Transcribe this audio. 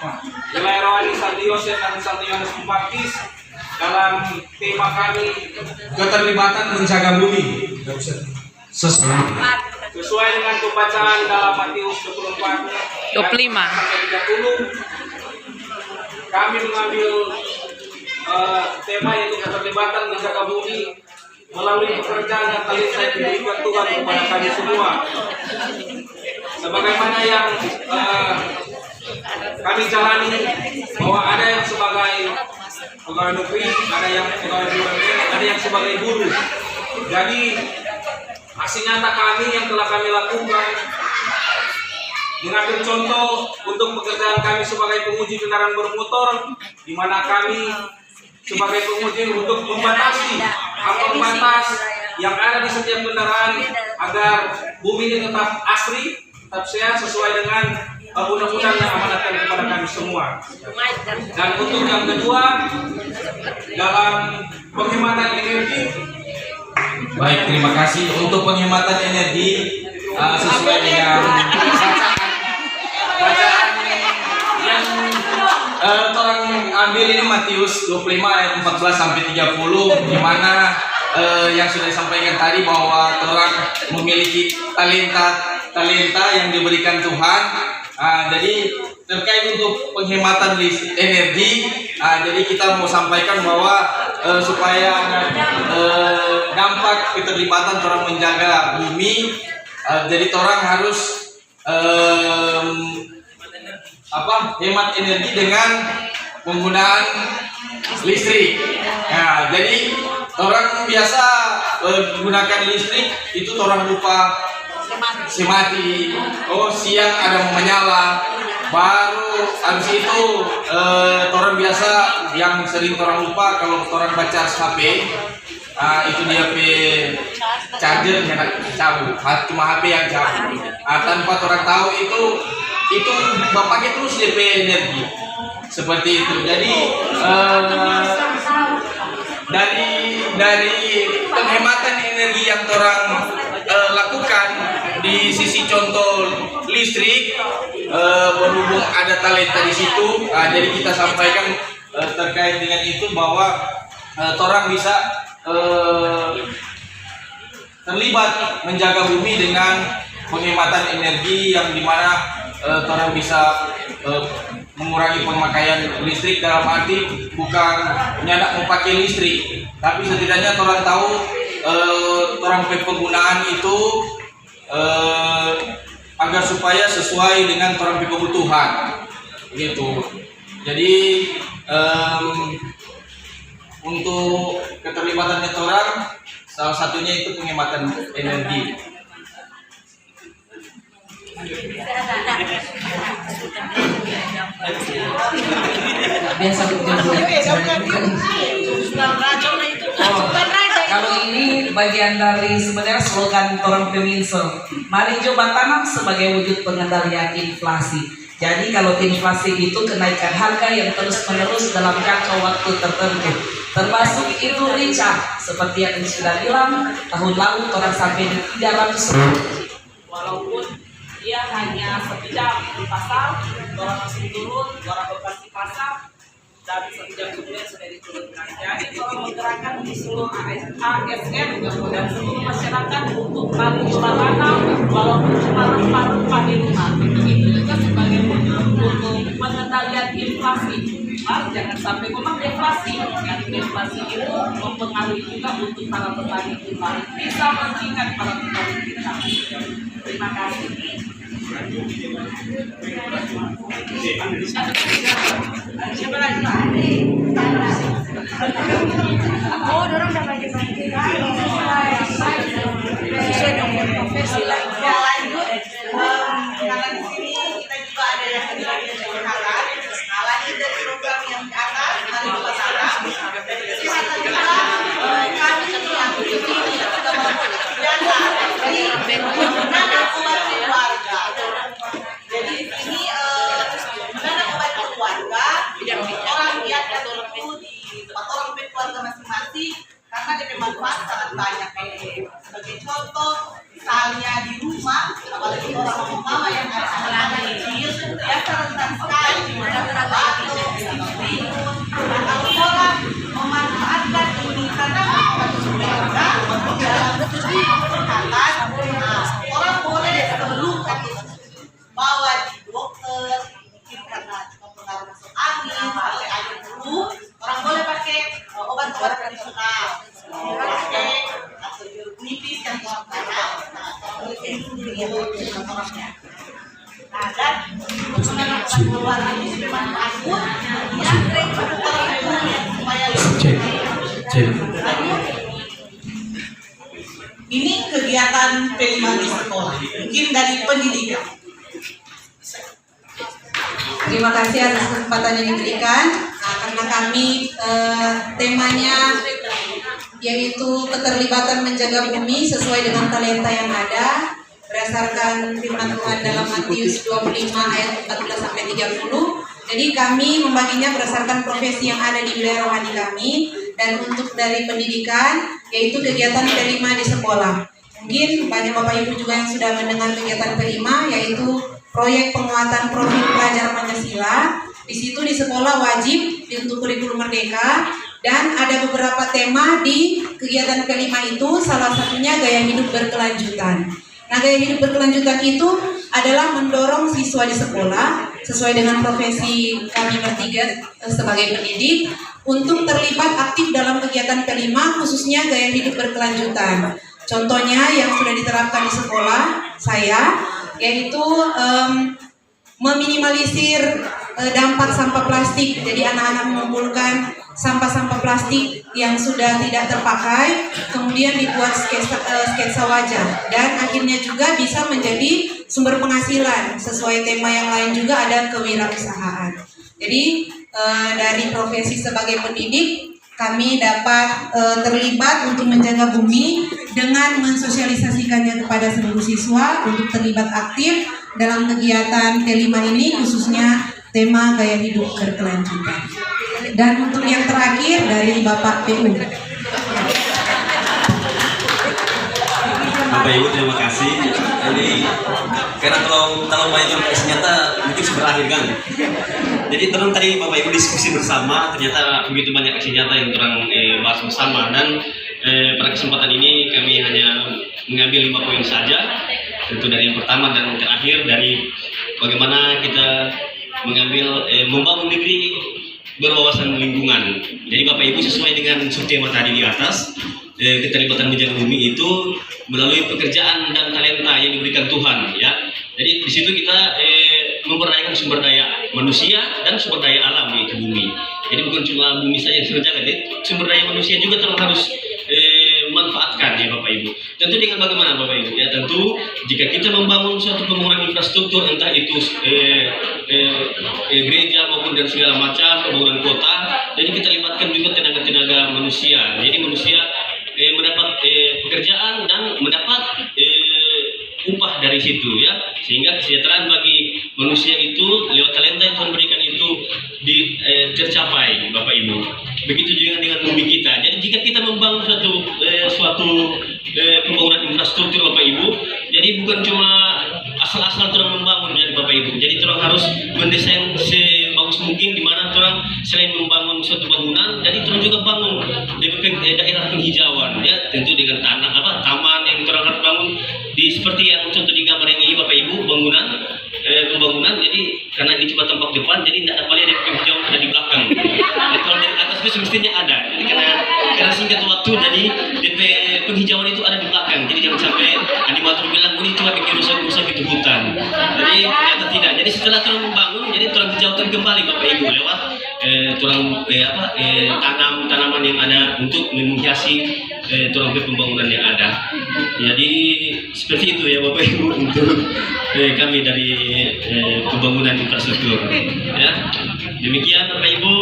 Wilayah Rohani Santo Yosef dan Santo Yohanes Pembaptis dalam tema kami keterlibatan menjaga bumi. Sesuai dengan pembacaan dalam Matius 24 sampai 30, kami mengambil tema yaitu keterlibatan menjaga bumi melalui pekerjaan yang telah diberikan Tuhan kepada kami semua. Sebagaimana yang kami jalani, bahwa ada yang sebagai pegawai negeri, ada yang pegawai BUMN, ada yang sebagai guru. Jadi hasil nyata kami yang telah kami lakukan mengambil contoh untuk pekerjaan kami sebagai penguji kendaraan bermotor, di mana kami sebagai penguji untuk membatasi ambang batas yang ada di setiap kendaraan agar bumi ini tetap asri, tetap sehat sesuai dengan undang-undang yang amanatkan kepada kami semua. Dan untuk yang kedua, dalam penghematan energi. Baik, terima kasih. Untuk penghematan energi sesuai dengan bacaan yang orang ambil ini Matius 25 ayat 14 sampai 30, di mana yang sudah disampaikan tadi bahwa orang memiliki talenta yang diberikan Tuhan. Jadi terkait untuk penghematan energi, jadi kita mau sampaikan bahwa supaya dampak keterlibatan orang menjaga bumi, jadi orang harus hemat energi dengan penggunaan listrik. Nah, jadi orang biasa menggunakan listrik itu orang lupa semati. Oh, siang ada mau menyala, baru habis itu orang biasa yang sering orang lupa kalau orang baca HP, itu dia charger cabut, cuma HP yang cabut, tanpa orang tahu itu bapaknya terus DP energi seperti itu. Jadi dari penghematan energi yang orang lakukan di sisi contoh listrik, berhubung ada talenta di situ, jadi kita sampaikan terkait dengan itu bahwa orang bisa terlibat menjaga bumi dengan penghematan energi yang dimana orang bisa mengurangi pemakaian listrik, dalam arti bukan nyadak memakai listrik, tapi setidaknya orang tahu orang penggunaan itu agar supaya sesuai dengan orang kebutuhan gitu. Jadi untuk keterlibatannya orang, salah satunya itu penghematan energi. Biasa kalau ini bagian dari sebenarnya slogan Torang Peminso, mari coba tanam sebagai wujud pengendalian inflasi. Jadi kalau inflasi itu kenaikan harga yang terus menerus dalam jangka waktu tertentu, termasuk itu lincah seperti yang sudah bilang tahun lalu orang sampai di 300, walaupun dia hanya sekejap di pasar, orang masih turun, orang beroperasi pasar, dan sekejap kemudian sudah diturunkan. Jadi orang menggerakkan di seluruh ASN dan seluruh masyarakat untuk mari coba tanam, walaupun cuma rempah-rempah di rumah. Itu juga sebagai untuk pengendalian inflasi. Mari jangan sampai memang deflasi, karena deflasi itu mempengaruhi juga untuk para petani kita, bisa merugikan para petani kita. Terima kasih. Siapa lagi? Oh, dorong udah bagi-bagi. Sesuai dengan profesi lain. Ya, lanjut. Karena di sini kita juga ada yang dari kenalan. Nah, lanjut dari program yang di atas, mari kita salam. Kami yang di sini sudah mempunyai di menanam obat keluarga. Jadi di sini menanam obat keluarga, orang lihat itu di tempat orang keluarga masing-masing, karena dia bermanfaat sangat banyak. Sebagai contoh, misalnya di rumah, apalagi orang mama yang ada anak-anak kecil, ya rentan sekali keluar ini memang takut ya supaya ini kegiatan P5 di sekolah, mungkin dari pendidikan. Terima kasih atas kesempatan yang diberikan. Nah, karena kami temanya yaitu keterlibatan menjaga bumi sesuai dengan talenta yang ada berdasarkan firman Tuhan dalam Matius 25 ayat 14 sampai 30. Jadi kami membaginya berdasarkan profesi yang ada di wilayah rohani kami, dan untuk dari pendidikan yaitu kegiatan P5 di sekolah. Mungkin banyak Bapak Ibu juga yang sudah mendengar kegiatan P5 yaitu proyek penguatan profil pelajar Pancasila. Di situ di sekolah wajib untuk kurikulum merdeka, dan ada beberapa tema di kegiatan P5 itu, salah satunya gaya hidup berkelanjutan. Nah, gaya hidup berkelanjutan itu adalah mendorong siswa di sekolah sesuai dengan profesi kami bertiga sebagai pendidik untuk terlibat aktif dalam kegiatan P5, khususnya gaya hidup berkelanjutan. Contohnya yang sudah diterapkan di sekolah saya yaitu meminimalisir dampak sampah plastik. Jadi anak-anak mengumpulkan sampah-sampah plastik yang sudah tidak terpakai, kemudian dibuat sketsa wajah, dan akhirnya juga bisa menjadi sumber penghasilan. Sesuai tema yang lain juga ada kewirausahaan. Jadi dari profesi sebagai pendidik kami dapat terlibat untuk menjaga bumi dengan mensosialisasikannya kepada seluruh siswa untuk terlibat aktif dalam kegiatan P5 ini, khususnya tema gaya hidup berkelanjutan. Dan untuk yang terakhir dari Bapak PU. Bapak Ibu terima kasih. Jadi karena kalau banyak kasih nyata mungkin berakhir kan. Jadi terus tadi Bapak Ibu diskusi bersama, ternyata begitu banyak kasih nyata yang terang bahas bersama, dan pada kesempatan ini kami hanya mengambil 5 poin saja. Tentu dari yang pertama dan yang terakhir dari bagaimana kita mengambil membangun negeri berwawasan lingkungan. Jadi Bapak Ibu sesuai dengan subtema tadi di atas, keterlibatan menjaga bumi itu melalui pekerjaan dan talenta yang diberikan Tuhan, ya. Jadi di situ kita memberdayakan sumber daya manusia dan sumber daya alam di bumi. Jadi bukan cuma bumi saja yang terjaga, sumber daya manusia juga harus manfaatkan ya Bapak Ibu. Tentu dengan bagaimana Bapak Ibu? Ya tentu jika kita membangun suatu pembangunan infrastruktur, entah itu gereja maupun dan segala macam pembangunan kota, jadi kita libatkan juga tenaga-tenaga manusia. Jadi manusia mendapat pekerjaan dan mendapat upah dari situ, ya, sehingga kesejahteraan bagi manusia itu lewat talenta yang Tuhan berikan itu tercapai Bapak Ibu. Begitu juga dengan bumi kita. Jadi jika kita membangun suatu pembangunan infrastruktur Bapak Ibu, jadi bukan cuma asal-asal orang membangun ya Bapak Ibu. Jadi orang harus mendesain sebagus mungkin, di mana orang selain membangun suatu bangunan, jadi orang juga bangun daerah penghijauan, ya, tentu dengan taman yang orang harus bangun seperti yang contoh di gambar ini Bapak Ibu, pembangunan. Jadi karena ini cuma tampak depan, jadi tidak ada dari penghijauan ada di belakang. Jadi kalau dari atas itu semestinya ada. Jadi karena singkat waktu, jadi DP penghijauan itu ada di belakang. Jadi jangan sampai animator bilang ini cuma bikin rusak-rusak itu hutan. Jadi ternyata tidak. Jadi setelah orang membangun, jadi orang hijaukan kembali Bapak Ibu lewat tanaman yang ada untuk menghiasi pembangunan yang ada. Jadi seperti itu ya Bapak Ibu untuk kami dari pembangunan infrastruktur. Ya, demikian Bapak Ibu.